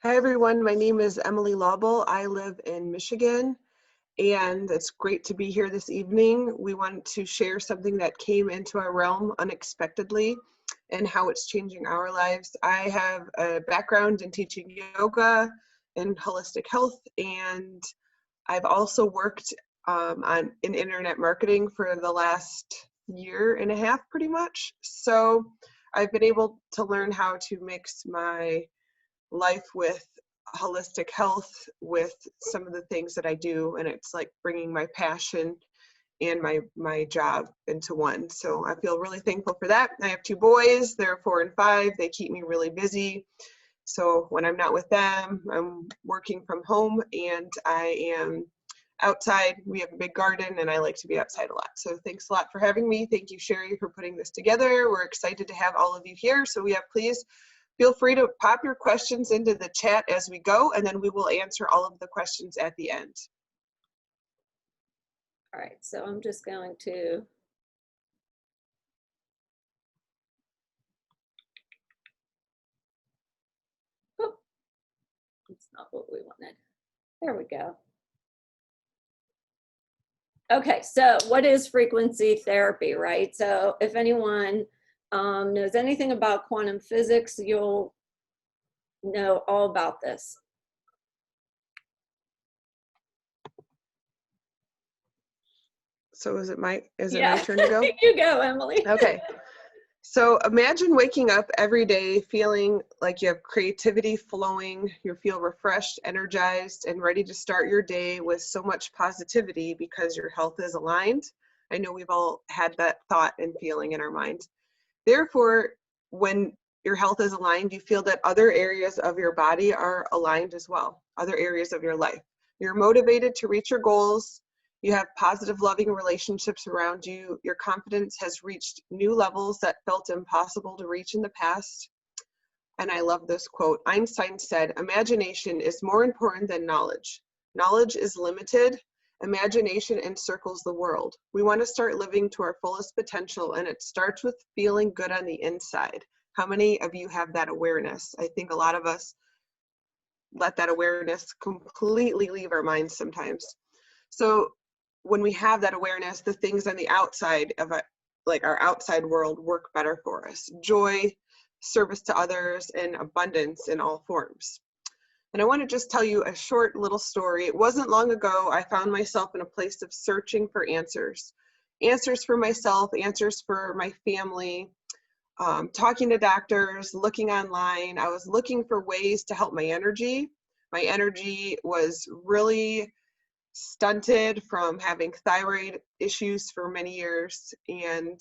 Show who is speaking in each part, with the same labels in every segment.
Speaker 1: Hi everyone, my name is Emily Laubel. I live in Michigan and it's great to be here this evening. We want to share something that came into our realm unexpectedly and how it's changing our lives. I have a background in teaching yoga and holistic health, and I've also worked in internet marketing for the last year and a half pretty much. So I've been able to learn how to mix my life with holistic health with some of the things that I do, and it's like bringing my passion and my job into one. So I feel really thankful for that. I have two boys, they're 4 and 5. They keep me really busy. So when I'm not with them, I'm working from home and I am outside. We have a big garden and I like to be outside a lot. So thanks a lot for having me. Thank you, Sherry, for putting this together. We're excited to have all of you here. So please feel free to pop your questions into the chat as we go, and then we will answer all of the questions at the end.
Speaker 2: All right, so I'm just going to it's not what we wanted. There we go. Okay, so what is frequency therapy, right? So if anyone knows anything about quantum physics, you'll know all about this.
Speaker 1: So is it my turn to go?
Speaker 2: You go, Emily.
Speaker 1: Okay. So imagine waking up every day feeling like you have creativity flowing, you feel refreshed, energized, and ready to start your day with so much positivity because your health is aligned. I know we've all had that thought and feeling in our mind. Therefore, when your health is aligned, you feel that other areas of your body are aligned as well, other areas of your life. You're motivated to reach your goals. You have positive, loving relationships around you. Your confidence has reached new levels that felt impossible to reach in the past. And I love this quote. Einstein said, "Imagination is more important than knowledge. Knowledge is limited. Imagination encircles the world." We want to start living to our fullest potential, and it starts with feeling good on the inside. How many of you have that awareness? I think a lot of us let that awareness completely leave our minds sometimes. So when we have that awareness, the things on the outside of it, like our outside world, work better for us. Joy, service to others, and abundance in all forms. And I want to just tell you a short little story. It wasn't long ago I found myself in a place of searching for answers. Answers for myself, answers for my family, talking to doctors, looking online. I was looking for ways to help my energy. My energy was really stunted from having thyroid issues for many years, and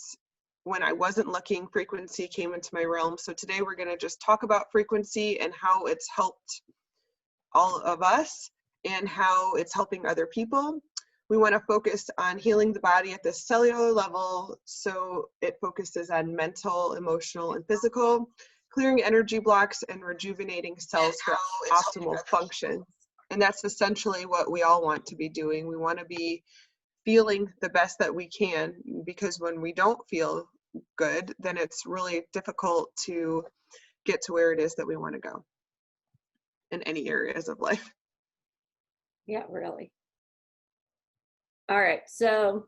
Speaker 1: when I wasn't looking, frequency came into my realm. So today we're going to just talk about frequency and how it's helped all of us and how it's helping other people. We want to focus on healing the body at the cellular level, so it focuses on mental, emotional, and physical, clearing energy blocks and rejuvenating cells for optimal function. And that's essentially what we all want to be doing. We want to be feeling the best that we can, because when we don't feel good, then it's really difficult to get to where it is that we want to go in any areas of life.
Speaker 2: Yeah, really. All right, so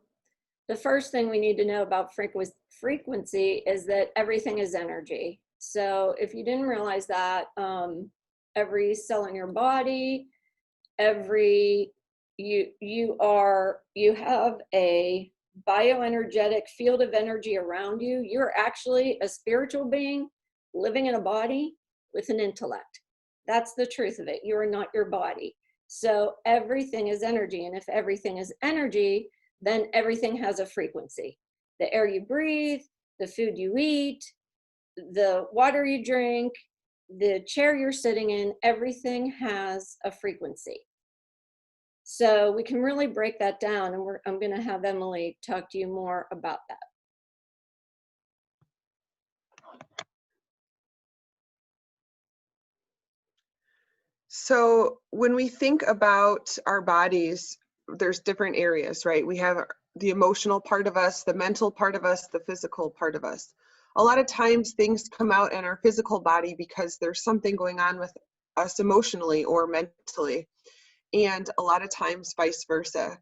Speaker 2: the first thing we need to know about frequency is that everything is energy. So if you didn't realize that, every cell in your body, you have a bioenergetic field of energy around you. You're actually a spiritual being living in a body with an intellect. That's the truth of it. You are not your body. So everything is energy, and if everything is energy, then everything has a frequency. The air you breathe, the food you eat, the water you drink, the chair you're sitting in, everything has a frequency. So we can really break that down, and I'm going to have Emily talk to you more about that.
Speaker 1: So when we think about our bodies, there's different areas, right? We have the emotional part of us, the mental part of us, the physical part of us. A lot of times things come out in our physical body because there's something going on with us emotionally or mentally. And a lot of times vice versa.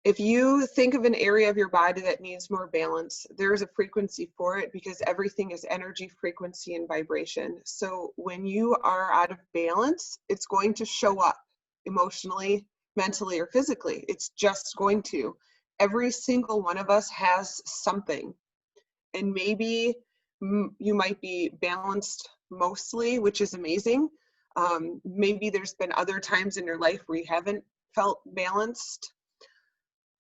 Speaker 1: If you think of an area of your body that needs more balance, there's a frequency for it, because everything is energy, frequency, and vibration. So when you are out of balance, it's going to show up emotionally, mentally, or physically. It's just going to. Every single one of us has something. And maybe you might be balanced mostly, which is amazing. Maybe there's been other times in your life where you haven't felt balanced.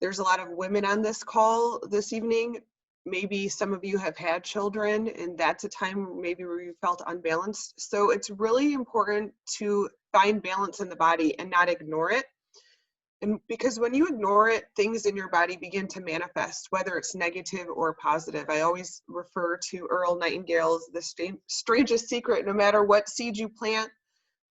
Speaker 1: There's a lot of women on this call this evening. Maybe some of you have had children, and that's a time maybe where you felt unbalanced. So it's really important to find balance in the body and not ignore it. And because when you ignore it, things in your body begin to manifest, whether it's negative or positive. I always refer to Earl Nightingale's The Strangest Secret: no matter what seed you plant,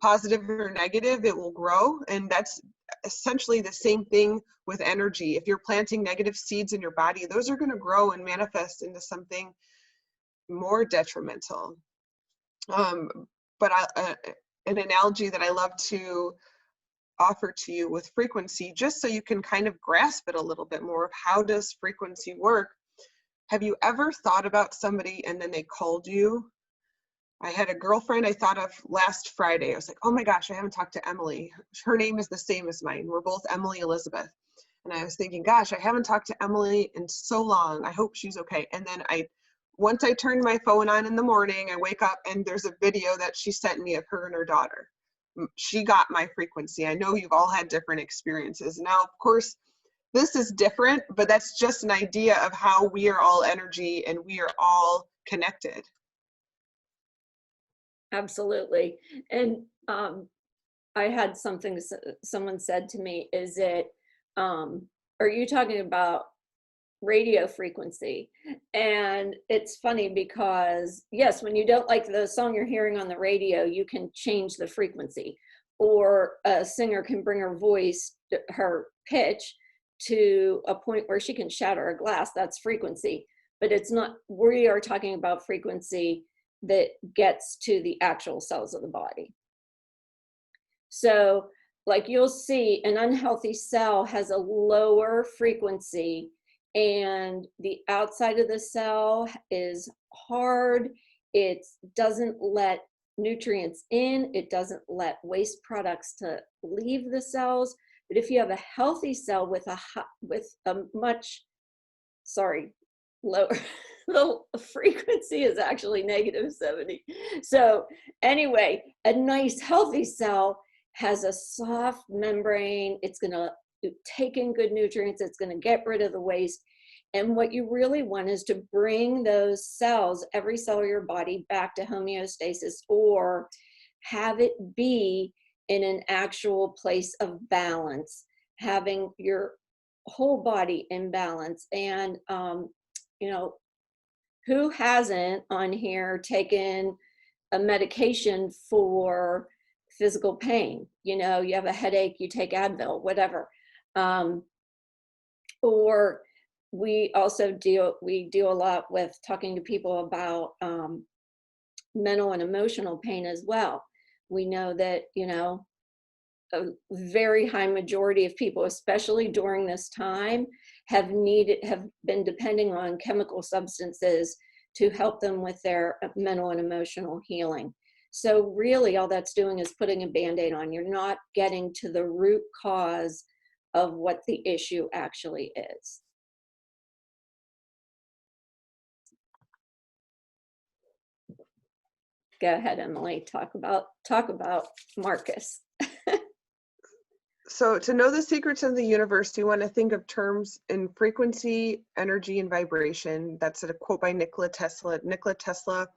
Speaker 1: positive or negative, it will grow. And that's essentially the same thing with energy. If you're planting negative seeds in your body, those are going to grow and manifest into something more detrimental. But an analogy that I love to offer to you with frequency, just so you can kind of grasp it a little bit more of how does frequency work. Have you ever thought about somebody and then they called you? I had a girlfriend I thought of last Friday. I was like, oh my gosh, I haven't talked to Emily. Her name is the same as mine. We're both Emily Elizabeth. And I was thinking, gosh, I haven't talked to Emily in so long. I hope she's okay. And then once I turned my phone on in the morning, I wake up and there's a video that she sent me of her and her daughter. She got my frequency. I know you've all had different experiences. Now, of course, this is different, but that's just an idea of how we are all energy and we are all connected.
Speaker 2: Absolutely. And I had something someone said to me, is it, are you talking about radio frequency? And it's funny because, yes, when you don't like the song you're hearing on the radio, you can change the frequency, or a singer can bring her voice, her pitch, to a point where she can shatter a glass. That's frequency. But it's not, we are talking about frequency that gets to the actual cells of the body. So like you'll see, an unhealthy cell has a lower frequency, and the outside of the cell is hard. It doesn't let nutrients in. It doesn't let waste products to leave the cells. But if you have a healthy cell with a much, lower, the frequency is actually -70. So anyway, a nice healthy cell has a soft membrane. It's going to take in good nutrients. It's going to get rid of the waste. And what you really want is to bring those cells, every cell of your body, back to homeostasis, or have it be in an actual place of balance, having your whole body in balance. And, you know, who hasn't on here taken a medication for physical pain? You know, you have a headache, you take Advil, whatever. Or we also deal a lot with talking to people about mental and emotional pain as well. We know that, you know, a very high majority of people, especially during this time, have been depending on chemical substances to help them with their mental and emotional healing. So really all that's doing is putting a Band-Aid on. You're not getting to the root cause of what the issue actually is. Go ahead, Emily, talk about Marcus.
Speaker 1: So to know the secrets of the universe, you want to think of terms in frequency, energy, and vibration. That's a quote by Nikola Tesla. Nikola Tesla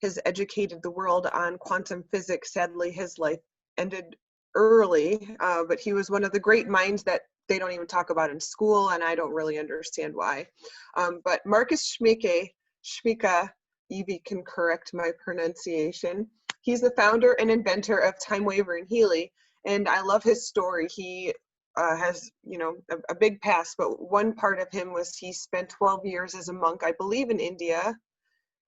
Speaker 1: has educated the world on quantum physics. Sadly, his life ended early, but he was one of the great minds that they don't even talk about in school, and I don't really understand why. But Marcus Schmika, Evie can correct my pronunciation. He's the founder and inventor of time waiver and Healy. And I love his story. He has, you know, a big past, but one part of him was he spent 12 years as a monk, I believe in India.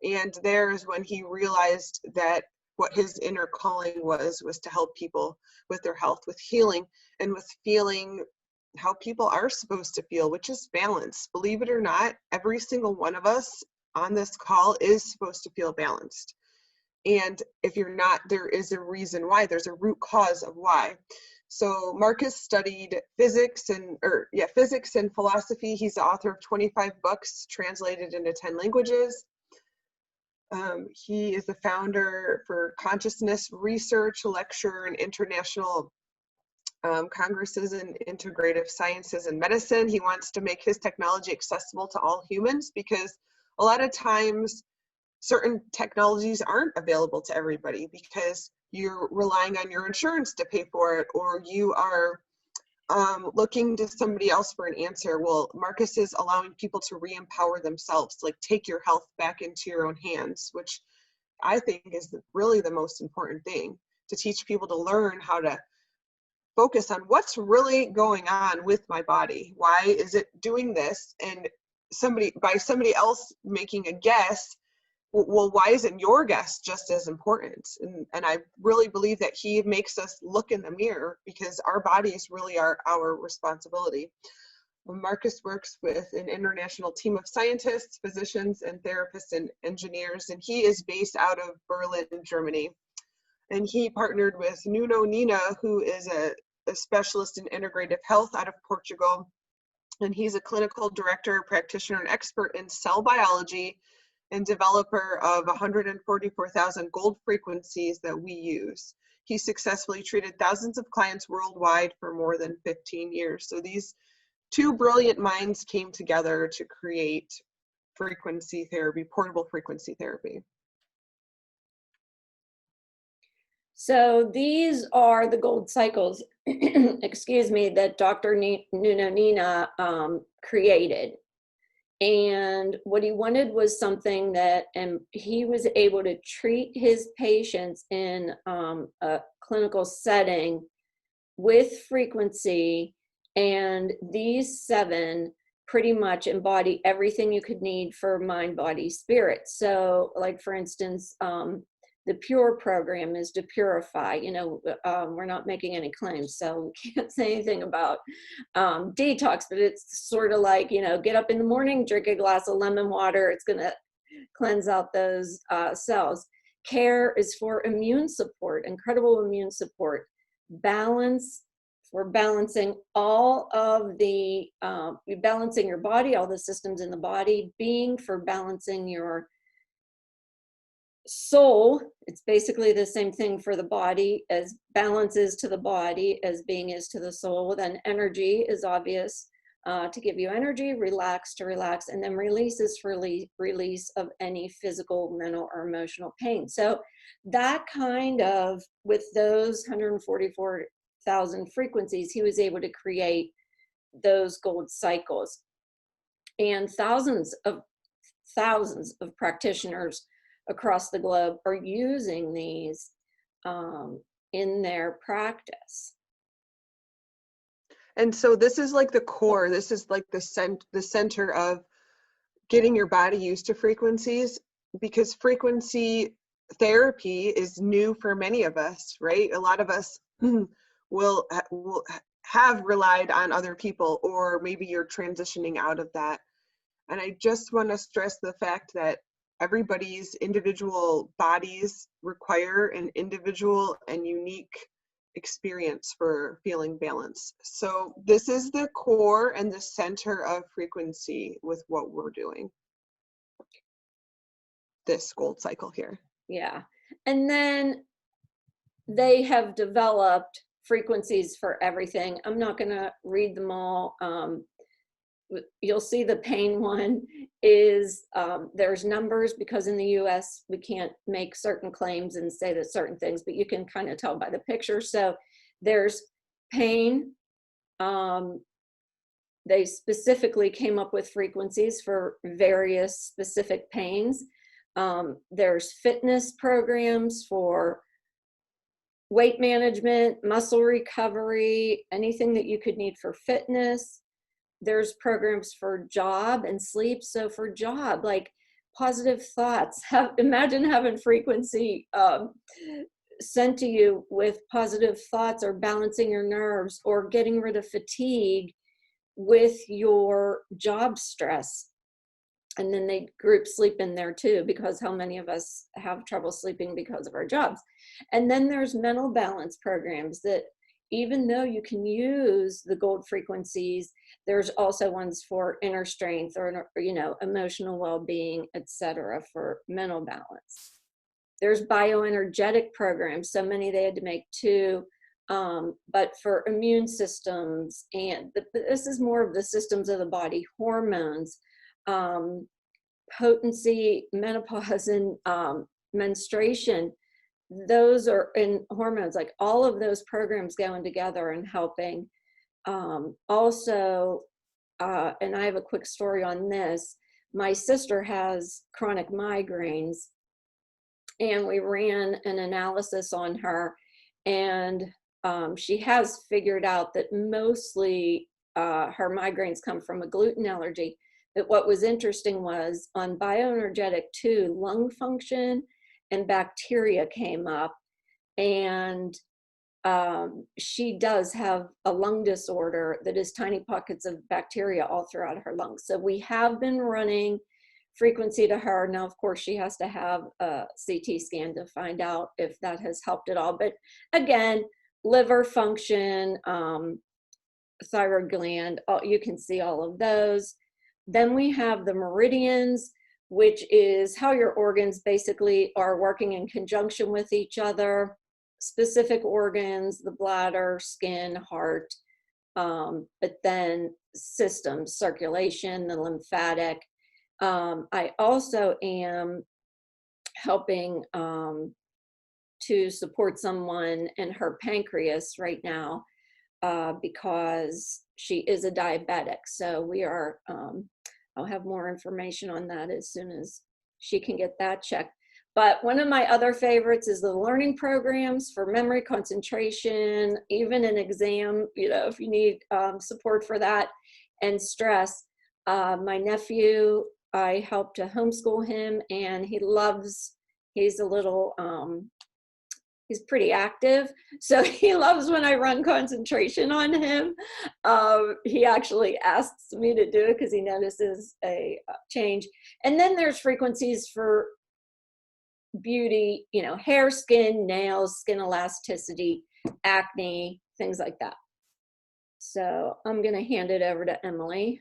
Speaker 1: And there's when he realized that what his inner calling was to help people with their health, with healing, and with feeling how people are supposed to feel, which is balance. Believe it or not, every single one of us on this call is supposed to feel balanced. And if you're not, there is a reason why. There's a root cause of why. So Marcus studied physics and philosophy. He's the author of 25 books translated into 10 languages. He is the founder for consciousness research, lecturer in international congresses in integrative sciences and medicine. He wants to make his technology accessible to all humans, because a lot of times certain technologies aren't available to everybody because you're relying on your insurance to pay for it, or you are looking to somebody else for an answer. Well, Marcus is allowing people to re-empower themselves, like take your health back into your own hands, which I think is really the most important thing, to teach people to learn how to focus on what's really going on with my body. Why is it doing this? And somebody else making a guess, well, why isn't your guess just as important? And I really believe that he makes us look in the mirror, because our bodies really are our responsibility. Marcus works with an international team of scientists, physicians, and therapists and engineers, and he is based out of Berlin, Germany. And he partnered with Nuno Nina, who is a specialist in integrative health out of Portugal. And he's a clinical director, practitioner, and expert in cell biology, and developer of 144,000 gold frequencies that we use. He successfully treated thousands of clients worldwide for more than 15 years. So these two brilliant minds came together to create frequency therapy, portable frequency therapy.
Speaker 2: So these are the gold cycles, excuse me, that Dr. Nuno Nina created. And what he wanted was something that, and he was able to treat his patients in a clinical setting with frequency. And these 7 pretty much embody everything you could need for mind, body, spirit. So like, for instance, the Pure program is to purify. You know, we're not making any claims, so we can't say anything about detox, but it's sort of like, you know, get up in the morning, drink a glass of lemon water. It's going to cleanse out those cells. Care is for immune support, incredible immune support. Balance, for balancing all of the, balancing your body, all the systems in the body. Being, for balancing your soul. It's basically the same thing for the body, as balance is to the body as being is to the soul. Then energy is obvious, to give you energy. Relax, to relax. And then release is for release of any physical, mental, or emotional pain. So that kind of, with those 144,000 frequencies, he was able to create those gold cycles. And thousands of practitioners across the globe are using these in their practice.
Speaker 1: And so this is like the core, this is like the center of getting your body used to frequencies, because frequency therapy is new for many of us, right? A lot of us will have relied on other people, or maybe you're transitioning out of that. And I just want to stress the fact that everybody's individual bodies require an individual and unique experience for feeling balance. So this is the core and the center of frequency with what we're doing. This gold cycle here.
Speaker 2: Yeah. And then they have developed frequencies for everything. I'm not going to read them all. You'll see the pain one is, there's numbers, because in the US we can't make certain claims and say that certain things, but you can kind of tell by the picture. So there's pain. They specifically came up with frequencies for various specific pains. There's fitness programs for weight management, muscle recovery, anything that you could need for fitness. There's programs for job and sleep. So for job, like positive thoughts. Imagine having frequency sent to you with positive thoughts, or balancing your nerves, or getting rid of fatigue with your job stress. And then they group sleep in there too, because how many of us have trouble sleeping because of our jobs? And then there's mental balance programs that, even though you can use the gold frequencies, there's also ones for inner strength, or, you know, emotional well-being, etc., for mental balance. There's bioenergetic programs, so many they had to make too, but for immune systems, and this is more of the systems of the body, hormones, potency, menopause, and menstruation. Those are in hormones, like all of those programs going together and helping. Also, and I have a quick story on this. My sister has chronic migraines, and we ran an analysis on her, and she has figured out that mostly her migraines come from a gluten allergy. But what was interesting was, on bioenergetic too, lung function and bacteria came up, and she does have a lung disorder that is tiny pockets of bacteria all throughout her lungs. So we have been running frequency to her. Now, of course, she has to have a CT scan to find out if that has helped at all. But again, liver function, thyroid gland, you can see all of those. Then we have the meridians, which is how your organs basically are working in conjunction with each other. Specific organs, the bladder, skin, heart, but then systems, circulation, the lymphatic. I also am helping to support someone in her pancreas right now, because she is a diabetic. So we are, I'll have more information on that as soon as she can get that checked. But one of my other favorites is the learning programs for memory, concentration, even an exam, you know, if you need support for that, and stress. My nephew, I helped to homeschool him, and he loves, he's a little, he's pretty active, so he loves when I run concentration on him. He actually asks me to do it because he notices a change. And then there's frequencies for beauty, you know, hair, skin, nails, skin elasticity, acne, things like that. So I'm going to hand it over to Emily.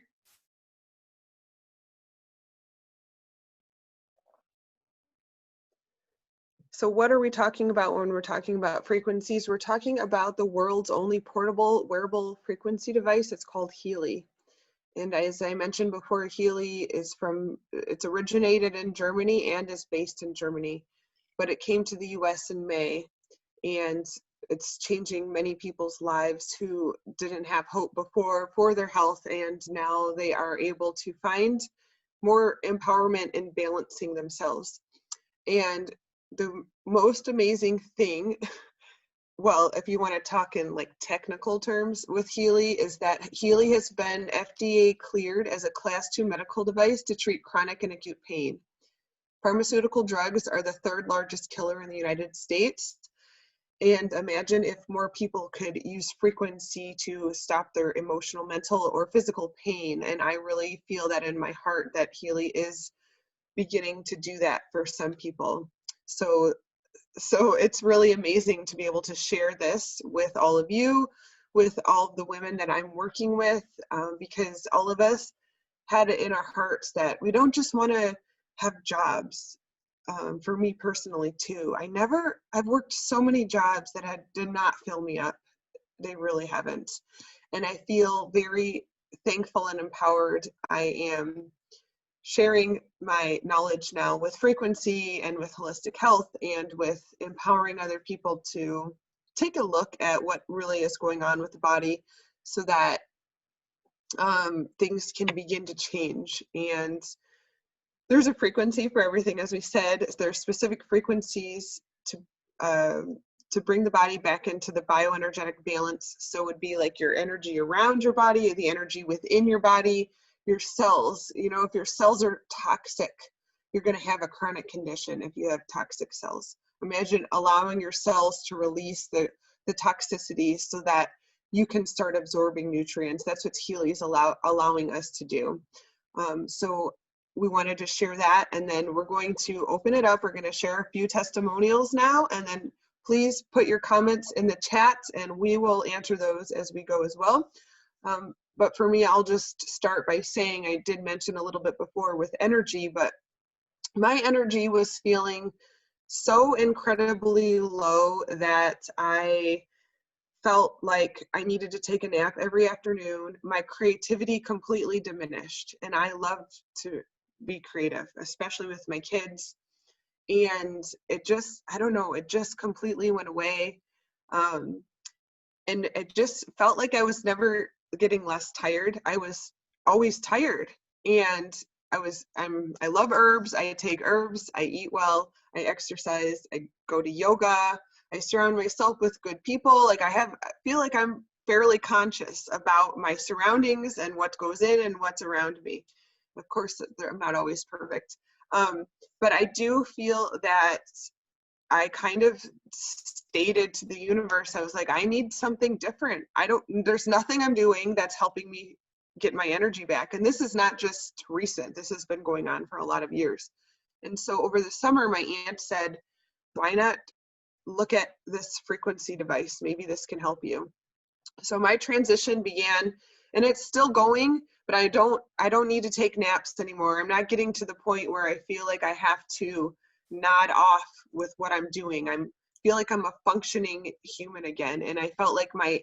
Speaker 1: So what are we talking about when we're talking about frequencies? We're talking about the world's only portable wearable frequency device. It's called Healy. And as I mentioned before, Healy is it's originated in Germany and is based in Germany, but it came to the US in May, and it's changing many people's lives who didn't have hope before for their health, and now they are able to find more empowerment in balancing themselves. And the most amazing thing, well, if you want to talk in like technical terms with Healy, is that Healy has been FDA cleared as a Class 2 medical device to treat chronic and acute pain. Pharmaceutical drugs are the third largest killer in the United States. And imagine if more people could use frequency to stop their emotional, mental, or physical pain. And I really feel that in my heart that Healy is beginning to do that for some people. So it's really amazing to be able to share this with all of you, with all of the women that I'm working with, because all of us had it in our hearts that we don't just want to have jobs. For me personally too, I've worked so many jobs that did not fill me up. They really haven't. And I feel very thankful and empowered. I am sharing my knowledge now with frequency and with holistic health and with empowering other people to take a look at what really is going on with the body, so that things can begin to change. And there's a frequency for everything, as we said. There's specific frequencies to bring the body back into the bioenergetic balance. So it would be like your energy around your body, the energy within your body, your cells. You know, if your cells are toxic, you're going to have a chronic condition if you have toxic cells. Imagine allowing your cells to release the toxicity so that you can start absorbing nutrients. That's what Healy is allowing us to do. So we wanted to share that, and then we're going to open it up. We're going to share a few testimonials now, and then please put your comments in the chat and we will answer those as we go as well. But for me, I'll just start by saying, I did mention a little bit before with energy, but my energy was feeling so incredibly low that I felt like I needed to take a nap every afternoon. My creativity completely diminished, and I love to be creative, especially with my kids. And it just, I don't know, it just completely went away. And it just felt like I was never getting less tired. I was always tired. And I love herbs. I take herbs. I eat well. I exercise. I go to yoga. I surround myself with good people. Like I feel like I'm fairly conscious about my surroundings and what goes in and what's around me. Of course, I'm not always perfect. But I do feel that I kind of stated to the universe, I was like, I need something different. There's nothing I'm doing that's helping me get my energy back. And this is not just recent. This has been going on for a lot of years. And so over the summer, my aunt said, why not look at this frequency device? Maybe this can help you. So my transition began, and it's still going, but I don't need to take naps anymore. I'm not getting to the point where I feel like I have to nod off with what I'm doing. I feel like I'm a functioning human again, and I felt like my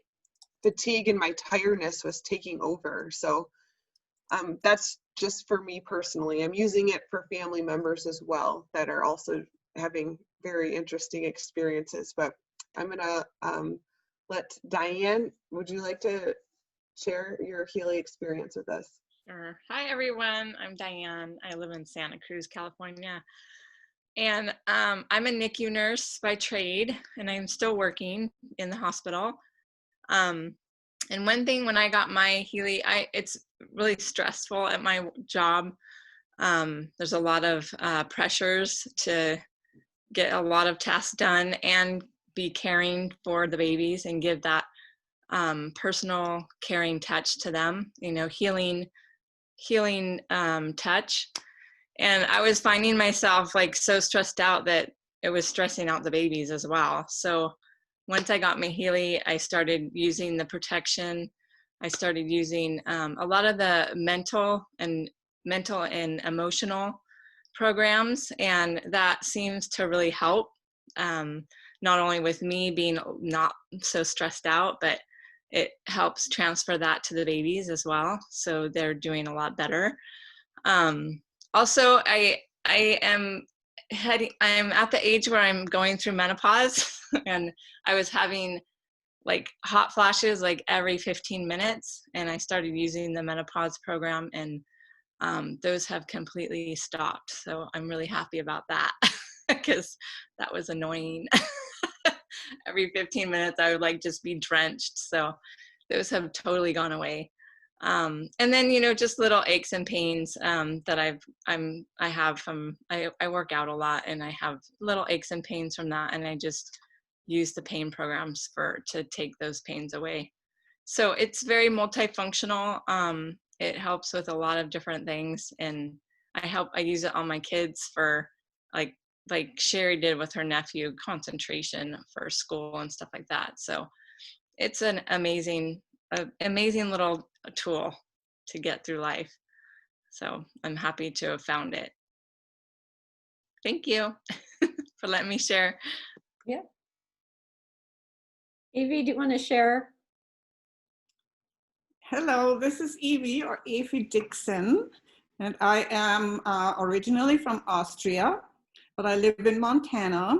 Speaker 1: fatigue and my tiredness was taking over. So that's just for me personally. I'm using it for family members as well that are also having very interesting experiences. But I'm gonna let Diane, would you like to share your Healy experience with us?
Speaker 3: Sure. Hi, everyone. I'm Diane. I live in Santa Cruz, California. And I'm a NICU nurse by trade, and I'm still working in the hospital. And one thing when I got my Healy, it's really stressful at my job. There's a lot of pressures to get a lot of tasks done and be caring for the babies and give that personal caring touch to them, healing touch. And I was finding myself like so stressed out that it was stressing out the babies as well. So once I got my Healy, I started using the protection. I started using a lot of the mental and emotional programs, and that seems to really help, not only with me being not so stressed out, but it helps transfer that to the babies as well. So they're doing a lot better. Also, I'm at the age where I'm going through menopause, and I was having like hot flashes like every 15 minutes, and I started using the menopause program, and those have completely stopped. So I'm really happy about that because that was annoying. Every 15 minutes I would like just be drenched. So those have totally gone away. And then, just little aches and pains that I have from, I work out a lot, and I have little aches and pains from that. And I just use the pain programs to take those pains away. So it's very multifunctional. It helps with a lot of different things. And I use it on my kids for like Sherry did with her nephew, concentration for school and stuff like that. So it's an amazing little tool to get through life. So I'm happy to have found it. Thank you for letting me share.
Speaker 2: Yeah. Evie, do you want to share?
Speaker 4: Hello, this is Evie, or Evie Dixon, and I am originally from Austria, but I live in Montana,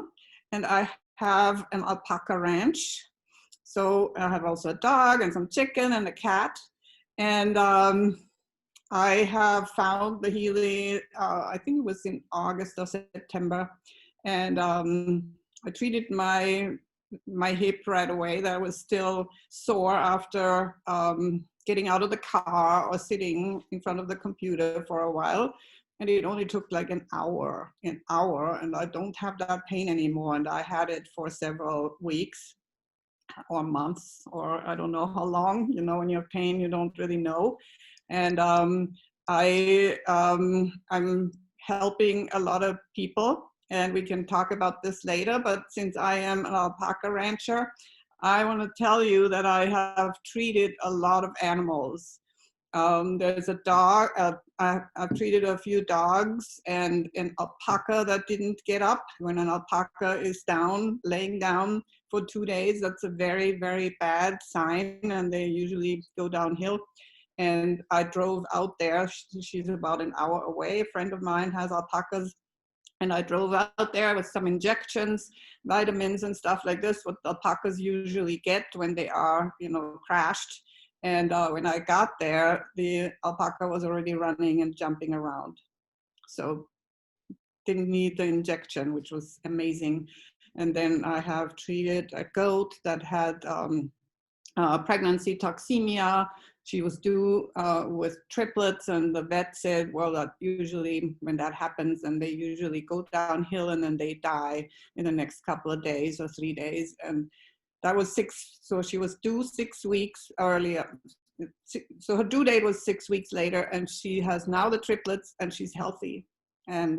Speaker 4: and I have an alpaca ranch. So I have also a dog and some chicken and a cat. And I have found the Healy, I think it was in August or September. And I treated my hip right away. That was still sore after getting out of the car or sitting in front of the computer for a while. and it only took like an hour, and I don't have that pain anymore. And I had it for several weeks or months, or I don't know how long. You know, when you have pain, you don't really know. And I'm helping a lot of people, and we can talk about this later. But since I am an alpaca rancher, I want to tell you that I have treated a lot of animals. There's a dog, I've treated a few dogs, and an alpaca that didn't get up. When an alpaca is down, laying down for 2 days, that's a very, very bad sign, and they usually go downhill. And I drove out there. She's about an hour away. A friend of mine has alpacas, and I drove out there with some injections, vitamins and stuff like this, what alpacas usually get when they are, you know, crashed. And when I got there, the alpaca was already running and jumping around. So didn't need the injection, which was amazing. And then I have treated a goat that had pregnancy toxemia. She was due with triplets, and the vet said, well, that usually when that happens, and they usually go downhill and then they die in the next couple of days or 3 days. And that was so she was due 6 weeks earlier. So her due date was 6 weeks later, and she has now the triplets, and she's healthy. And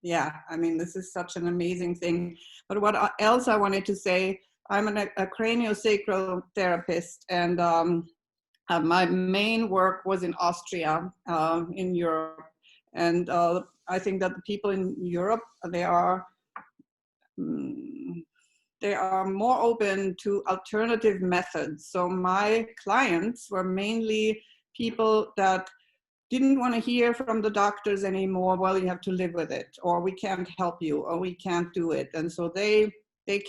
Speaker 4: yeah, I mean, this is such an amazing thing. But what else I wanted to say, I'm a craniosacral therapist, and my main work was in Austria, in Europe. And I think that the people in Europe, they are more open to alternative methods. So my clients were mainly people that didn't want to hear from the doctors anymore. Well, you have to live with it, or we can't help you, or we can't do it. And so they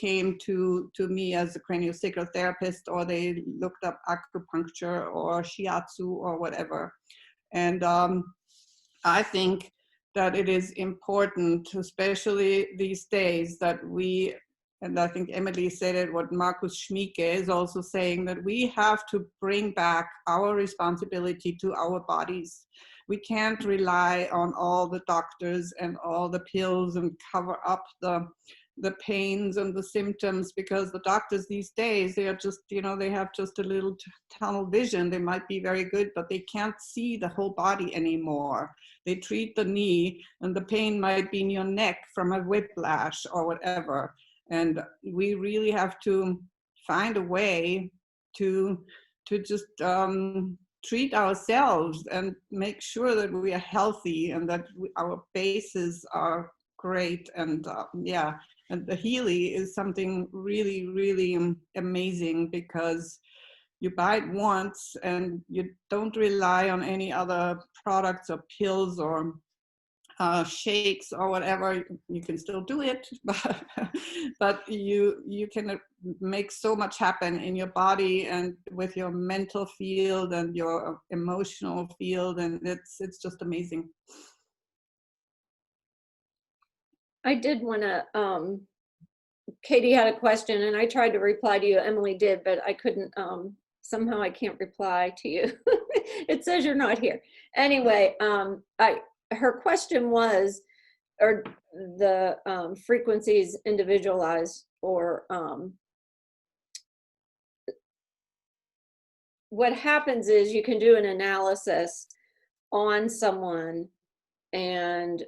Speaker 4: came to me as a craniosacral therapist, or they looked up acupuncture or shiatsu or whatever. And I think that it is important, especially these days, that we, and I think Emily said it, what Markus Schmieke is also saying, that we have to bring back our responsibility to our bodies. We can't rely on all the doctors and all the pills and cover up the pains and the symptoms, because the doctors these days, they are just, you know, they have just a little tunnel vision. They might be very good, but they can't see the whole body anymore. They treat the knee, and the pain might be in your neck from a whiplash or whatever. And we really have to find a way to just treat ourselves and make sure that we are healthy and that our bases are great. And yeah, and the Healy is something really, really amazing, because you buy it once and you don't rely on any other products or pills or shakes or whatever. You can still do it, but you can make so much happen in your body and with your mental field and your emotional field, and it's just amazing.
Speaker 2: I did want to, Katie had a question, and I tried to reply to you. Emily did, but I couldn't, somehow I can't reply to you. It says you're not here. Anyway, her question was, are the frequencies individualized, or what happens is you can do an analysis on someone and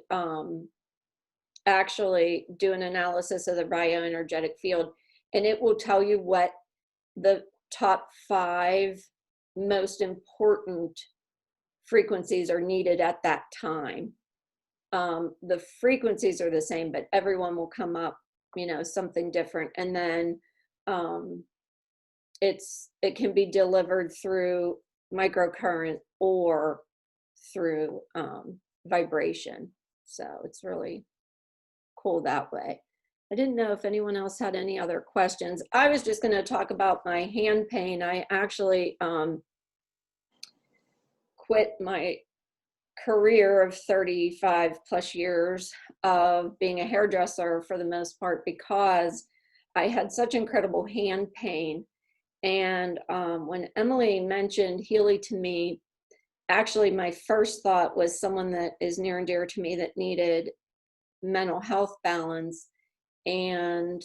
Speaker 2: actually do an analysis of the bioenergetic field, and it will tell you what the top 5 most important frequencies are needed at that time. The frequencies are the same, but everyone will come up, you know, something different. And then it can be delivered through microcurrent or through vibration. So it's really cool that way. I didn't know if anyone else had any other questions. I was just going to talk about my hand pain. I actually quit my career of 35 plus years of being a hairdresser for the most part, because I had such incredible hand pain. And when Emily mentioned Healy to me, actually my first thought was someone that is near and dear to me that needed mental health balance. And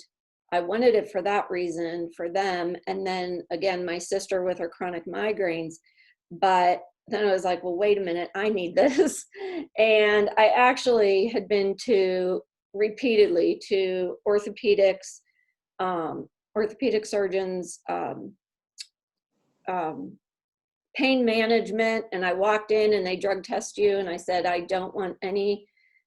Speaker 2: I wanted it for that reason, for them. And then again, my sister with her chronic migraines. But then I was like, well, wait a minute, I need this. And I actually had been repeatedly to orthopedics, orthopedic surgeons, pain management. And I walked in and they drug test you. And I said, I don't want any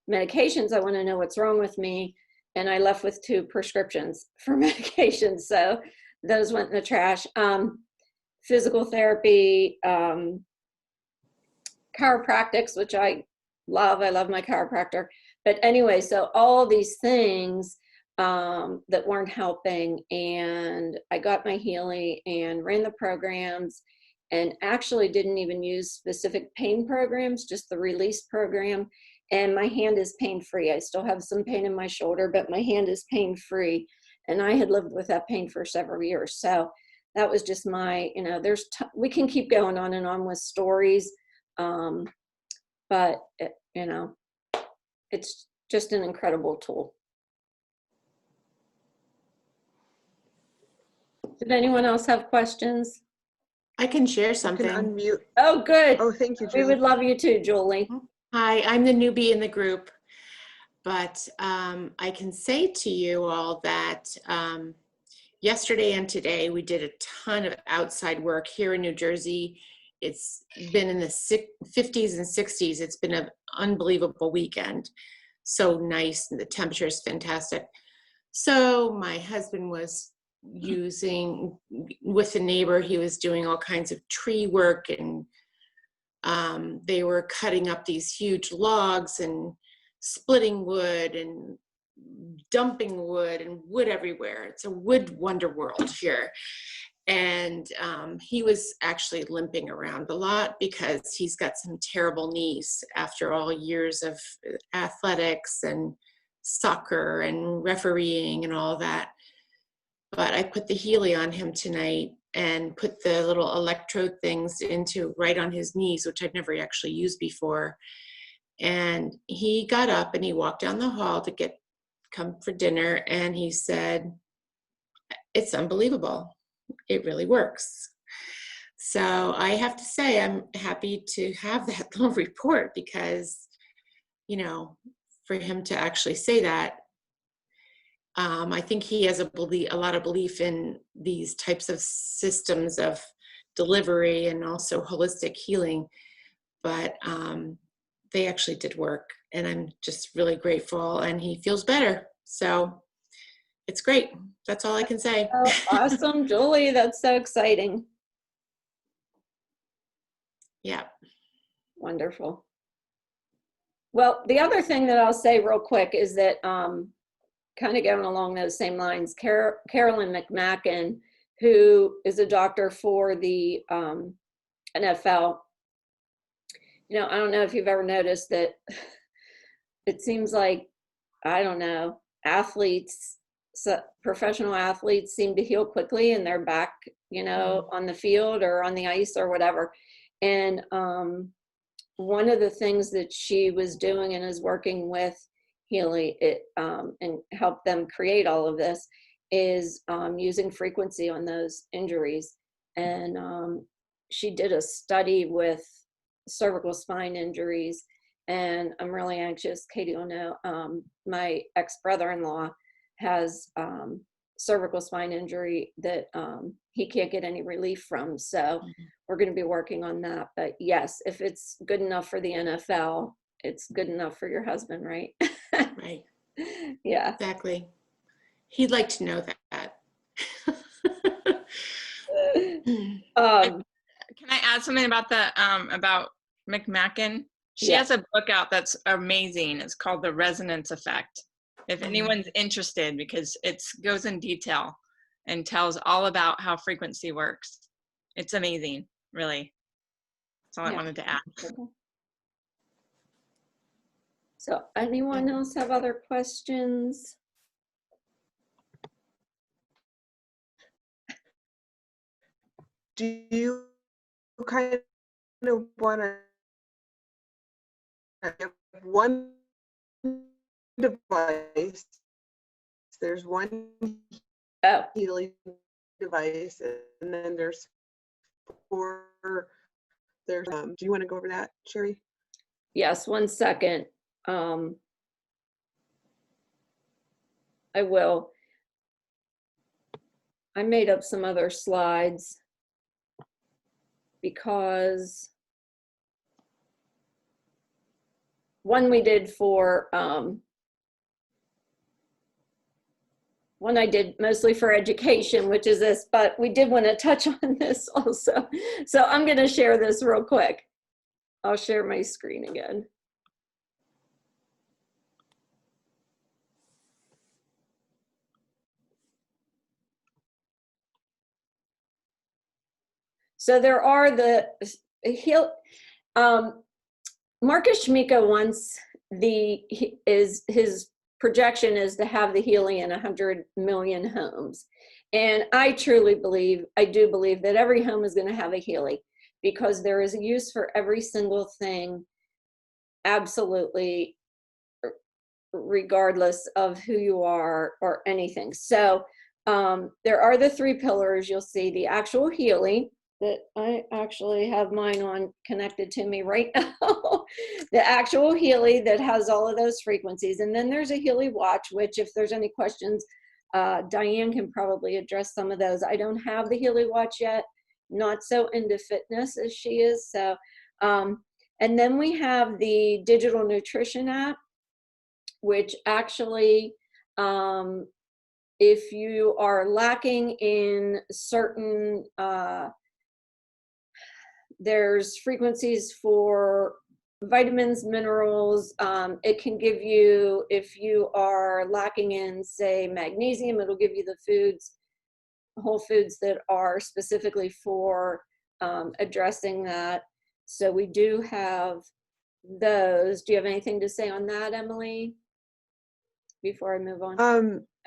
Speaker 2: medications. I want to know what's wrong with me. And I left with 2 prescriptions for medications. So those went in the trash. Physical therapy, chiropractics, which I love my chiropractor. But anyway, so all these things that weren't helping, and I got my Healy and ran the programs, and actually didn't even use specific pain programs, just the release program. And my hand is pain-free. I still have some pain in my shoulder, but my hand is pain-free. And I had lived with that pain for several years. So that was just my, we can keep going on and on with stories. But, it's just an incredible tool. Did anyone else have questions?
Speaker 5: I can share
Speaker 1: You
Speaker 5: something.
Speaker 1: can unmute.
Speaker 2: Oh, good.
Speaker 1: Oh, thank you,
Speaker 2: We
Speaker 1: Julie.
Speaker 2: would love you too, Julie.
Speaker 5: Hi, I'm the newbie in the group, but I can say to you all that yesterday and today we did a ton of outside work here in New Jersey. It's been in the 50s and 60s. It's been an unbelievable weekend. So nice, and the temperature is fantastic. So my husband was using, with a neighbor, he was doing all kinds of tree work, and they were cutting up these huge logs and splitting wood and dumping wood and wood everywhere. It's a wood wonder world here. And he was actually limping around a lot because he's got some terrible knees after all years of athletics and soccer and refereeing and all that. But I put the Healy on him tonight and put the little electrode things into right on his knees, which I've never actually used before. And he got up and he walked down the hall to come for dinner, and he said, "It's unbelievable. It really works." So I have to say, I'm happy to have that little report because, for him to actually say that, I think he has a lot of belief in these types of systems of delivery and also holistic healing, but they actually did work, and I'm just really grateful, and he feels better. So it's great. That's all I can say.
Speaker 2: Oh, awesome, Julie. That's so exciting.
Speaker 5: Yeah.
Speaker 2: Wonderful. Well, the other thing that I'll say real quick is that kind of going along those same lines, Carolyn McMacken, who is a doctor for the NFL, I don't know if you've ever noticed that it seems like, I don't know, professional athletes seem to heal quickly and they're back, on the field or on the ice or whatever. And one of the things that she was doing and is working with Healy and help them create all of this is using frequency on those injuries. And she did a study with cervical spine injuries, and I'm really anxious. Katie will know, my ex-brother-in-law has cervical spine injury that he can't get any relief from. So we're going to be working on that. But yes, if it's good enough for the NFL, it's good enough for your husband, right?
Speaker 5: Right.
Speaker 2: Yeah.
Speaker 5: Exactly. He'd like to know that.
Speaker 3: Can I add something about McMacken? She has a book out that's amazing. It's called The Resonance Effect. If anyone's interested, because it goes in detail and tells all about how frequency works. It's amazing, really. That's all I wanted to add.
Speaker 2: So anyone else have other questions?
Speaker 1: Do you kind of want to You have one device. There's one
Speaker 2: Oh,
Speaker 1: Healy device, and then there's 4. There's do you want to go over that, Sherry?
Speaker 2: yes, 1 second. I will. I made up some other slides because one we did for, one I did mostly for education, which is this, but we did want to touch on this also. So I'm going to share this real quick. I'll share my screen again. So there are the Marcus Schmika wants his projection is to have the Healy in 100 million homes. And I truly believe, I do believe that every home is going to have a Healy, because there is a use for every single thing, absolutely, regardless of who you are or anything. So there are the 3 pillars. You'll see the actual Healy that I actually have mine on connected to me right now. The actual Healy that has all of those frequencies. And then there's a Healy watch, which if there's any questions, Diane can probably address some of those. I don't have the Healy watch yet, not so into fitness as she is. So, and then we have the digital nutrition app, which actually, if you are lacking in certain, there's frequencies for vitamins, minerals. It can give you, if you are lacking in, say, magnesium, it'll give you the foods, whole foods that are specifically for addressing that. So we do have those. Do you have anything to say on that, Emily, before I move on?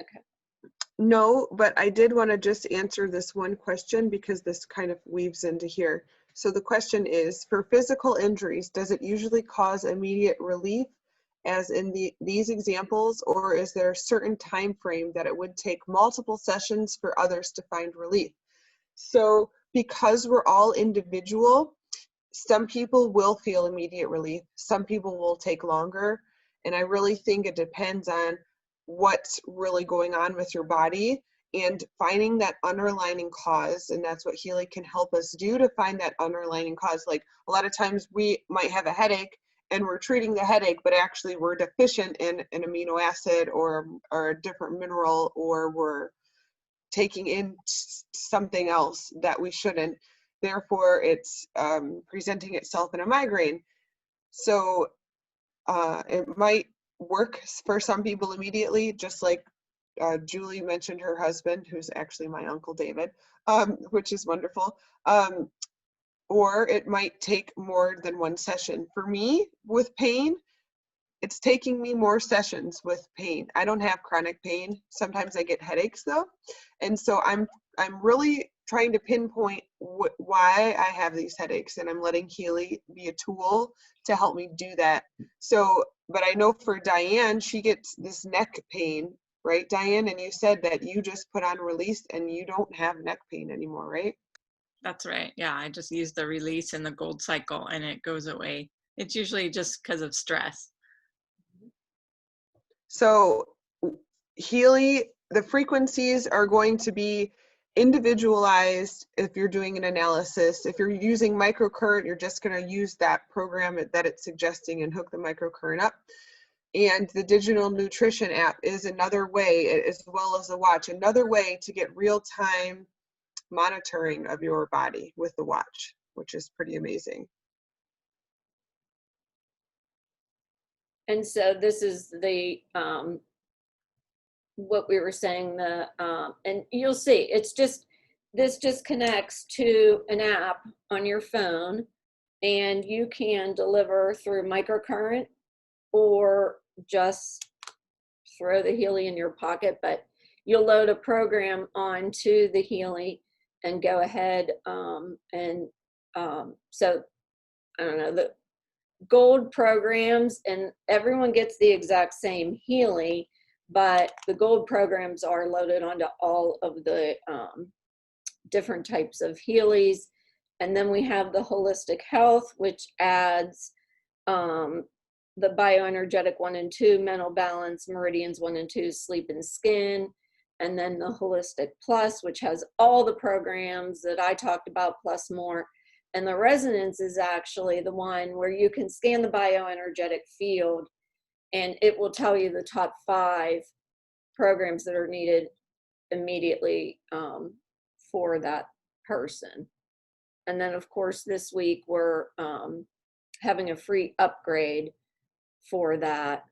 Speaker 2: Okay.
Speaker 1: No, but I did want to just answer this one question because this kind of weaves into here. So the question is, for physical injuries, does it usually cause immediate relief, as in these examples, or is there a certain time frame that it would take multiple sessions for others to find relief? So because we're all individual, some people will feel immediate relief, some people will take longer, and I really think it depends on what's really going on with your body and finding that underlying cause. And that's what Healy can help us do, to find that underlying cause. Like a lot of times we might have a headache and we're treating the headache, but actually we're deficient in an amino acid or a different mineral, or we're taking in something else that we shouldn't. Therefore, it's presenting itself in a migraine. So it might work for some people immediately, just like Julie mentioned her husband, who's actually my Uncle David, which is wonderful. Or it might take more than one session. For me, with pain, it's taking me more sessions with pain. I don't have chronic pain. Sometimes I get headaches though. And so I'm really trying to pinpoint why I have these headaches, and I'm letting Healy be a tool to help me do that. So, but I know for Diane, she gets this neck pain, right, Diane? And you said that you just put on release and you don't have neck pain anymore, right?
Speaker 3: That's right. Yeah, I just use the release and the gold cycle and it goes away. It's usually just because of stress.
Speaker 1: So Healy, the frequencies are going to be individualized if you're doing an analysis. If you're using microcurrent, you're just going to use that program that it's suggesting and hook the microcurrent up. And the digital nutrition app is another way, as well as the watch, another way to get real-time monitoring of your body with the watch, which is pretty amazing.
Speaker 2: And so this is the what we were saying, the and you'll see it's just, this just connects to an app on your phone, and you can deliver through microcurrent or just throw the Healy in your pocket, but you'll load a program onto the Healy and go ahead so I don't know, gold programs, and everyone gets the exact same Healy, but the gold programs are loaded onto all of the different types of Healys. And then we have the holistic health, which adds the bioenergetic 1 and 2, mental balance, meridians 1 and 2, sleep and skin. And then the holistic plus, which has all the programs that I talked about plus more. And the resonance is actually the one where you can scan the bioenergetic field and it will tell you the top 5 programs that are needed immediately for that person. And then of course this week we're having a free upgrade for that,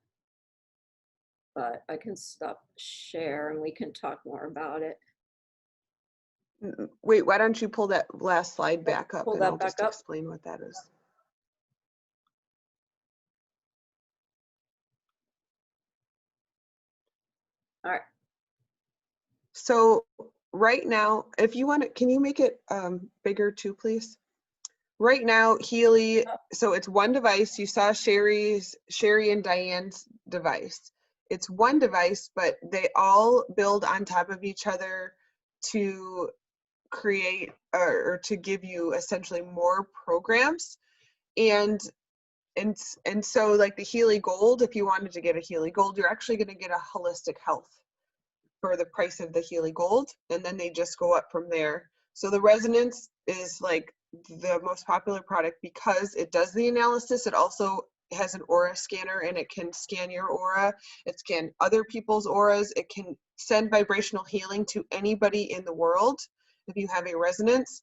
Speaker 2: but I can stop share and we can talk more about it.
Speaker 1: Wait, why don't you pull that last slide back up
Speaker 2: Pull
Speaker 1: and
Speaker 2: that
Speaker 1: I'll
Speaker 2: back
Speaker 1: just
Speaker 2: up.
Speaker 1: explain what that is.
Speaker 2: All right.
Speaker 1: So right now, if you want to, can you make it bigger too, please? Right now, Healy, so it's one device. You saw Sherry and Diane's device. It's one device, but they all build on top of each other to create or to give you essentially more programs. And so like the Healy Gold, if you wanted to get a Healy Gold, you're actually going to get a holistic health for the price of the Healy Gold, and then they just go up from there. So the resonance is like the most popular product because it does the analysis. It also has an aura scanner and it can scan your aura. It can other people's auras. It can send vibrational healing to anybody in the world if you have a resonance.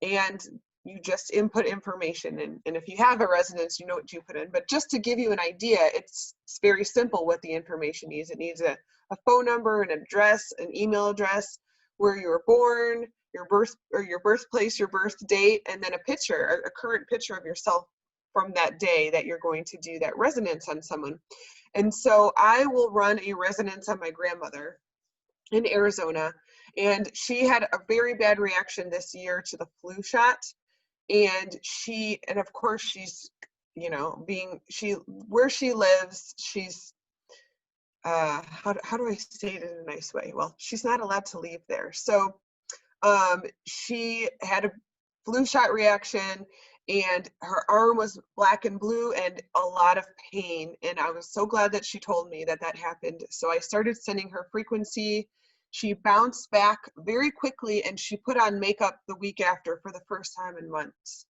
Speaker 1: And you just input information, and if you have a resonance, you know what you put in. But just to give you an idea, it's very simple what the information needs. It needs a phone number, an address, an email address, where you were born, your birthplace, your birth date, and then a picture, a current picture of yourself from that day that you're going to do that resonance on someone. And so I will run a resonance on my grandmother in Arizona, and she had a very bad reaction this year to the flu shot. And of course she's, you know, where she lives, she's how do I say it in a nice way? Well, she's not allowed to leave there. So she had a flu shot reaction and her arm was black and blue and a lot of pain. And I was so glad that she told me that that happened. So I started sending her frequency. She bounced back very quickly and she put on makeup the week after for the first time in months.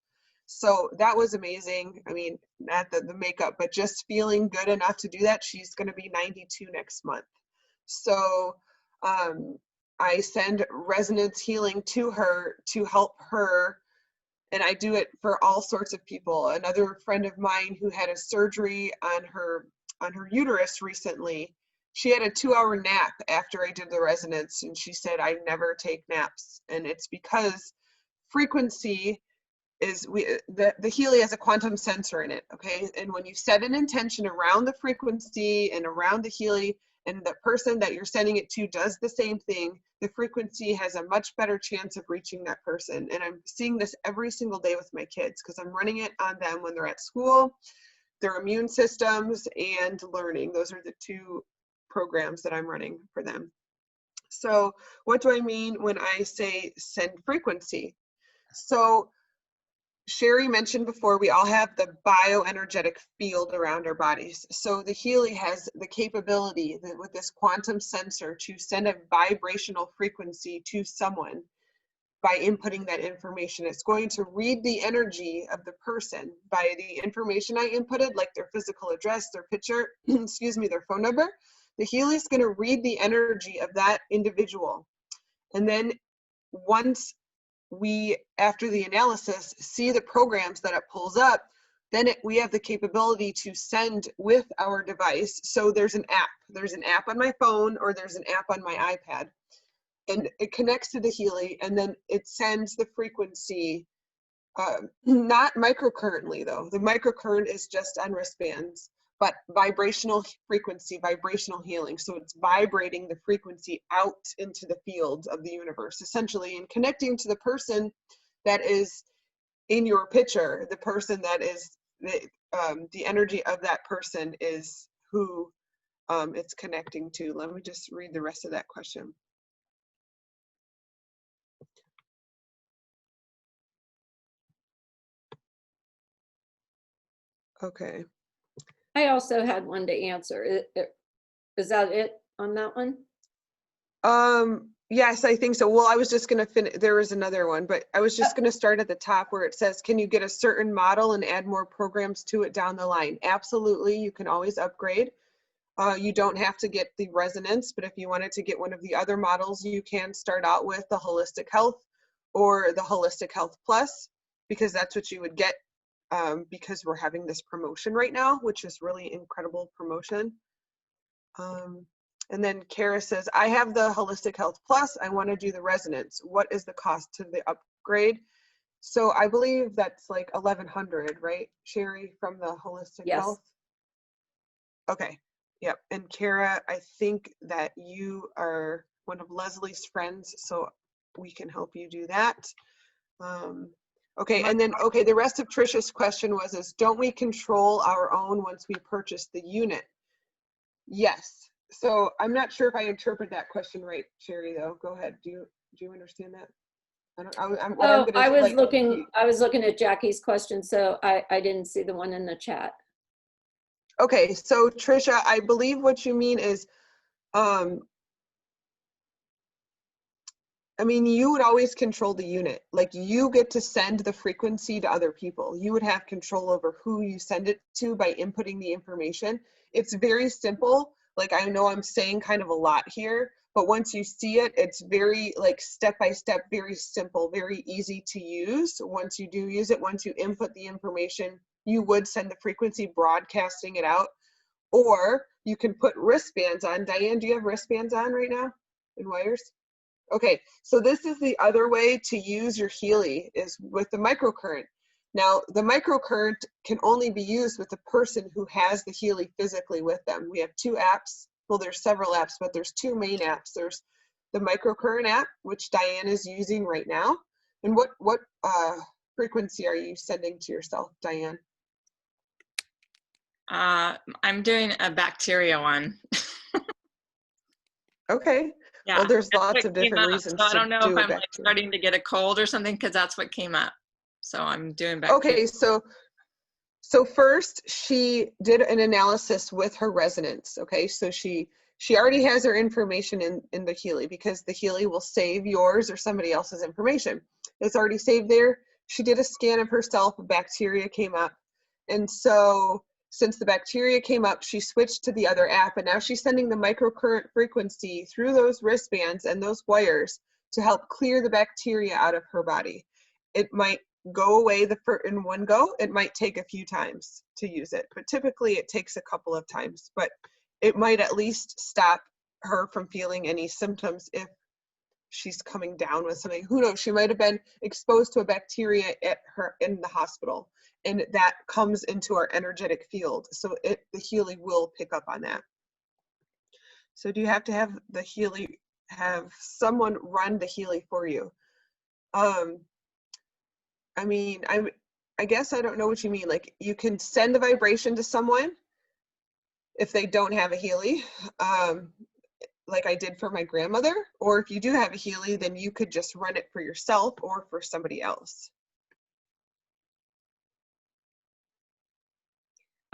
Speaker 1: So that was amazing. I mean, not the makeup, but just feeling good enough to do that. She's going to be 92 next month. So I send resonance healing to her to help her. And I do it for all sorts of people. Another friend of mine who had a surgery on her uterus recently, she had a 2-hour nap after I did the resonance. And she said, I never take naps. And it's because frequency is the Healy has a quantum sensor in it, okay? And when you set an intention around the frequency and around the Healy, and the person that you're sending it to does the same thing, the frequency has a much better chance of reaching that person. And I'm seeing this every single day with my kids because I'm running it on them when they're at school, their immune systems, and learning. Those are the 2 programs that I'm running for them. So what do I mean when I say send frequency? So Sherry mentioned before, we all have the bioenergetic field around our bodies. So the Healy has the capability with this quantum sensor to send a vibrational frequency to someone by inputting that information. It's going to read the energy of the person by the information I inputted, like their physical address, their picture, excuse me, their phone number. The Healy is going to read the energy of that individual. And then once we, after the analysis, see the programs that it pulls up, then we have the capability to send with our device. So there's an app. There's an app on my phone or there's an app on my iPad. And it connects to the Healy and then it sends the frequency, not microcurrently though. The microcurrent is just on wristbands, but vibrational frequency, vibrational healing. So it's vibrating the frequency out into the fields of the universe, essentially, and connecting to the person that is in your picture, the person that is the energy of that person is who it's connecting to. Let me just read the rest of that question. Okay.
Speaker 2: I also had one to answer. Is that it on that one?
Speaker 1: Yes, I think so. Well, I was just going to finish. There was another one, but I was just going to start at the top where it says, can you get a certain model and add more programs to it down the line? Absolutely. You can always upgrade. You don't have to get the resonance, but if you wanted to get one of the other models, you can start out with the Holistic Health or the Holistic Health Plus, because that's what you would get because we're having this promotion right now, which is really incredible promotion. And then Kara says, I have the Holistic Health Plus. I want to do the resonance. What is the cost to the upgrade? So I believe that's like 1,100, right, Sherry, from the Holistic
Speaker 2: Yes.
Speaker 1: Health? Okay. Yep. And Kara, I think that you are one of Leslie's friends, so we can help you do that. Okay. And then, okay, the rest of Trisha's question was, don't we control our own once we purchase the unit? Yes. So I'm not sure if I interpret that question right, Sherry, though. Go ahead. Do you understand that?
Speaker 2: I was looking at Jackie's question, so I didn't see the one in the chat.
Speaker 1: Okay, so Trisha, I believe what you mean is, I mean, you would always control the unit. Like, you get to send the frequency to other people. You would have control over who you send it to by inputting the information. It's very simple. Like, I know I'm saying kind of a lot here, but once you see it, it's very like step-by-step, very simple, very easy to use. Once you do use it, once you input the information, you would send the frequency broadcasting it out. Or you can put wristbands on. Diane, do you have wristbands on right now and wires? Okay, so this is the other way to use your Healy, is with the microcurrent. Now, the microcurrent can only be used with the person who has the Healy physically with them. We have two apps. Well, there's several apps, but there's two main apps. There's the microcurrent app, which Diane is using right now. And what frequency are you sending to yourself, Diane?
Speaker 3: I'm doing a bacteria one.
Speaker 1: Okay.
Speaker 3: Yeah.
Speaker 1: Well, there's lots of different reasons.
Speaker 3: So I don't know if I'm
Speaker 1: like
Speaker 3: starting to get a cold or something, because that's what came up. So I'm doing bacteria.
Speaker 1: Okay, so first she did an analysis with her resonance. Okay, so she already has her information in the Healy, because the Healy will save yours or somebody else's information. It's already saved there. She did a scan of herself, bacteria came up. And so since the bacteria came up, she switched to the other app, and now she's sending the microcurrent frequency through those wristbands and those wires to help clear the bacteria out of her body. It might go away in one go. It might take a few times to use it, but typically it takes a couple of times. But it might at least stop her from feeling any symptoms if she's coming down with something. Who knows? She might have been exposed to a bacteria in the hospital, and that comes into our energetic field. So the Healy will pick up on that. So do you have to have the Healy, have someone run the Healy for you? I mean, I guess I don't know what you mean. Like, you can send the vibration to someone if they don't have a Healy, like I did for my grandmother. Or if you do have a Healy, then you could just run it for yourself or for somebody else.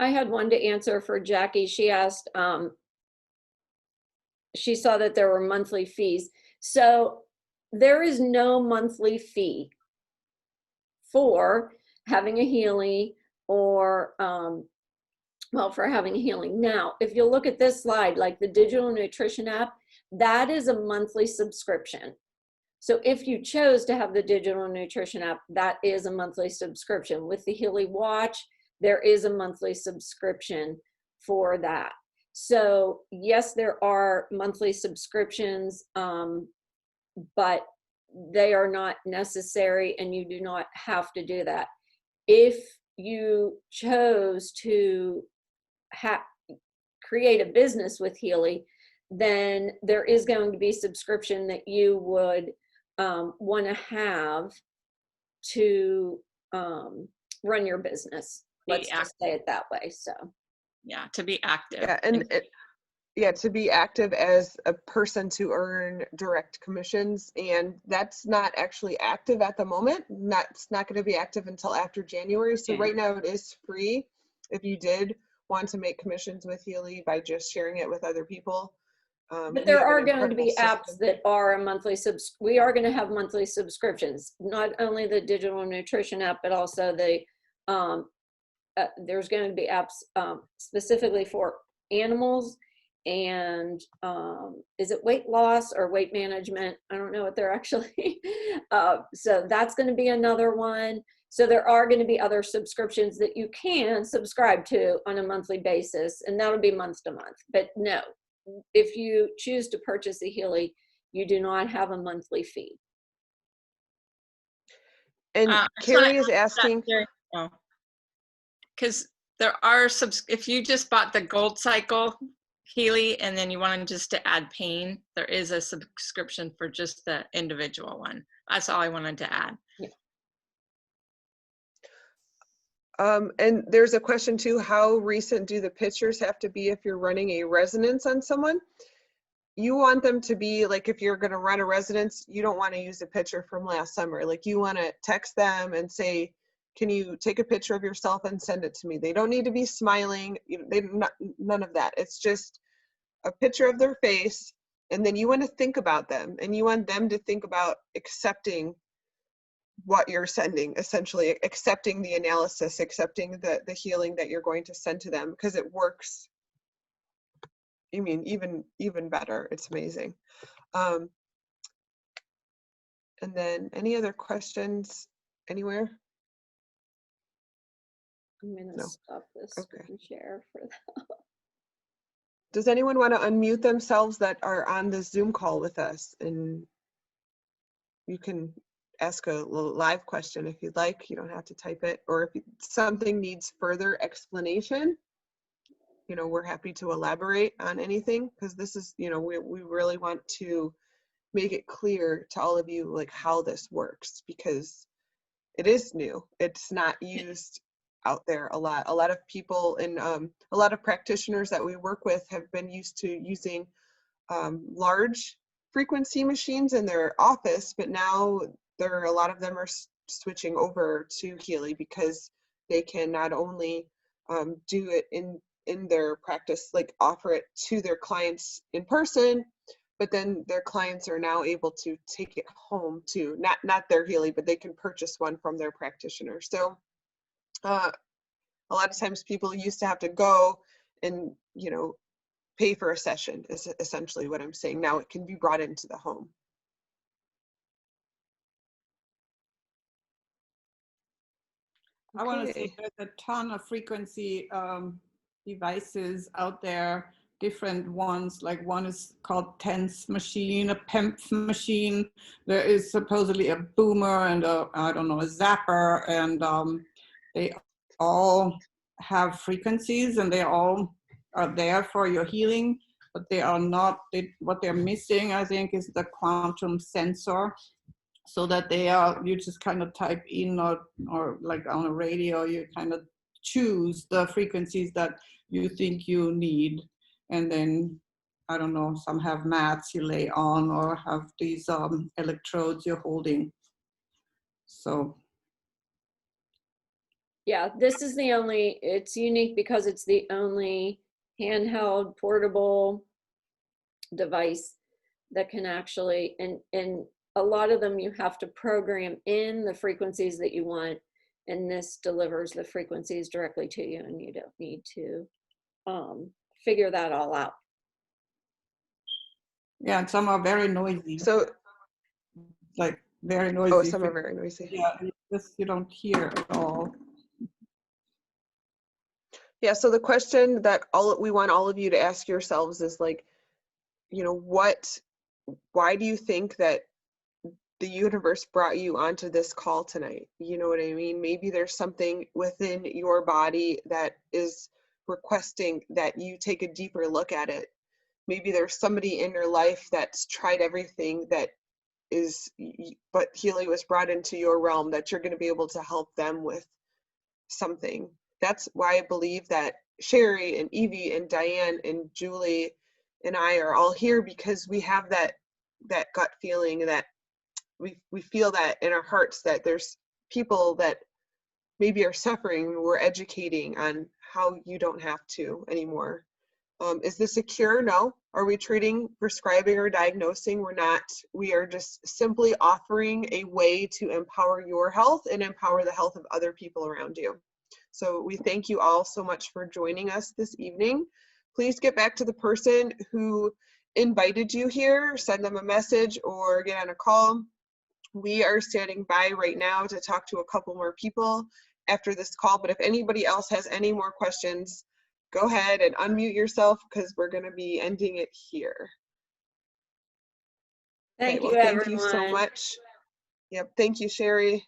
Speaker 2: I had one to answer for Jackie. She asked, she saw that there were monthly fees. So there is no monthly fee for having a Healy or, well, for having a Healing. Now, if you look at this slide, like the digital nutrition app, that is a monthly subscription. So if you chose to have the digital nutrition app, that is a monthly subscription. With the Healy watch, there is a monthly subscription for that. So yes, there are monthly subscriptions, but they are not necessary, and you do not have to do that. If you chose to create a business with Healy, then there is going to be subscription that you would want to have to run your business. let's just say it that way. So
Speaker 3: Yeah, to be active.
Speaker 1: Yeah, and yeah, to be active as a person to earn direct commissions, and that's not actually active at the moment. It's not going to be active until after January. So
Speaker 2: Okay.
Speaker 1: right now it is free. If you did want to make commissions with Healy by just sharing it with other people.
Speaker 2: but
Speaker 1: we
Speaker 2: there
Speaker 1: have an
Speaker 2: are going to
Speaker 1: incredible
Speaker 2: be apps
Speaker 1: system.
Speaker 2: that are a monthly we are going to have monthly subscriptions, not only the digital nutrition app, but also the there's going to be apps specifically for animals, and is it weight loss or weight management? I don't know what they're actually. So that's going to be another one. So there are going to be other subscriptions that you can subscribe to on a monthly basis, and that'll be month to month. But no, if you choose to purchase a Healy, you do not have a monthly fee.
Speaker 1: And
Speaker 3: I just wanna
Speaker 1: Carrie is
Speaker 3: add to that,
Speaker 1: asking,
Speaker 3: Carrie. Oh. Because there are if you just bought the Gold Cycle Healy and then you wanted just to add pain, there is a subscription for just the individual one. That's all I wanted to add.
Speaker 1: and there's a question too, how recent do the pictures have to be if you're running a resonance on someone? You want them to be like, if you're going to run a resonance, you don't want to use a picture from last summer. Like you want to text them and say, can you take a picture of yourself and send it to me? They don't need to be smiling. None of that. It's just a picture of their face. And then you want to think about them, and you want them to think about accepting what you're sending, essentially accepting the analysis, accepting the healing that you're going to send to them, because it works. I mean, even better. It's amazing. And then any other questions anywhere?
Speaker 2: I'm going to
Speaker 1: No.
Speaker 2: stop this
Speaker 1: Okay.
Speaker 2: screen share for that.
Speaker 1: Does anyone want to unmute themselves that are on the Zoom call with us? And you can ask a little live question if you'd like. You don't have to type it. Or if something needs further explanation, we're happy to elaborate on anything, because this is, we really want to make it clear to all of you like how this works, because it is new. It's not used out there a lot. A lot of people and a lot of practitioners that we work with have been used to using large frequency machines in their office, but now a lot of them are switching over to Healy, because they can not only do it in their practice, like offer it to their clients in person, but then their clients are now able to take it home to not their Healy, but they can purchase one from their practitioner. So a lot of times people used to have to go and pay for a session, is essentially what I'm saying. Now it can be brought into the home.
Speaker 4: I want to
Speaker 1: Okay.
Speaker 4: say there's a ton of frequency devices out there, different ones. Like one is called TENS machine, a PEMF machine. There is supposedly a boomer and I don't know, a zapper, and they all have frequencies and they all are there for your healing, but they are not, what they're missing, I think, is the quantum sensor. So that you just kind of type in or like on a radio, you kind of choose the frequencies that you think you need. And then, I don't know, some have mats you lay on or have these electrodes you're holding. So.
Speaker 2: Yeah, this is it's unique because it's the only handheld portable device that can actually, and a lot of them you have to program in the frequencies that you want, and this delivers the frequencies directly to you, and you don't need to figure that all out.
Speaker 4: Yeah, and some are very noisy.
Speaker 1: So,
Speaker 4: like very noisy.
Speaker 1: oh, some are very noisy.
Speaker 4: Yeah, you don't hear at all.
Speaker 1: Yeah, so the question that we want all of you to ask yourselves is like, why do you think that the universe brought you onto this call tonight? You know what I mean? Maybe there's something within your body that is requesting that you take a deeper look at it. Maybe there's somebody in your life that's tried everything but Healy was brought into your realm, that you're going to be able to help them with something. that's why I believe that Sherry and Evie and Diane and Julie and I are all here, because we have that gut feeling that we feel that in our hearts that there's people that maybe are suffering. We're educating on how you don't have to anymore. Is this a cure? No. Are we treating, prescribing, or diagnosing? We're not. We are just simply offering a way to empower your health and empower the health of other people around you. So we thank you all so much for joining us this evening. Please get back to the person who invited you here, send them a message or get on a call. We are standing by right now to talk to a couple more people after this call, but if anybody else has any more questions, go ahead and unmute yourself, because we're going to be ending it here.
Speaker 2: Thank
Speaker 1: Okay,
Speaker 2: you,
Speaker 1: well, thank you so
Speaker 2: everyone.
Speaker 1: much. Yep, thank you, Sherry.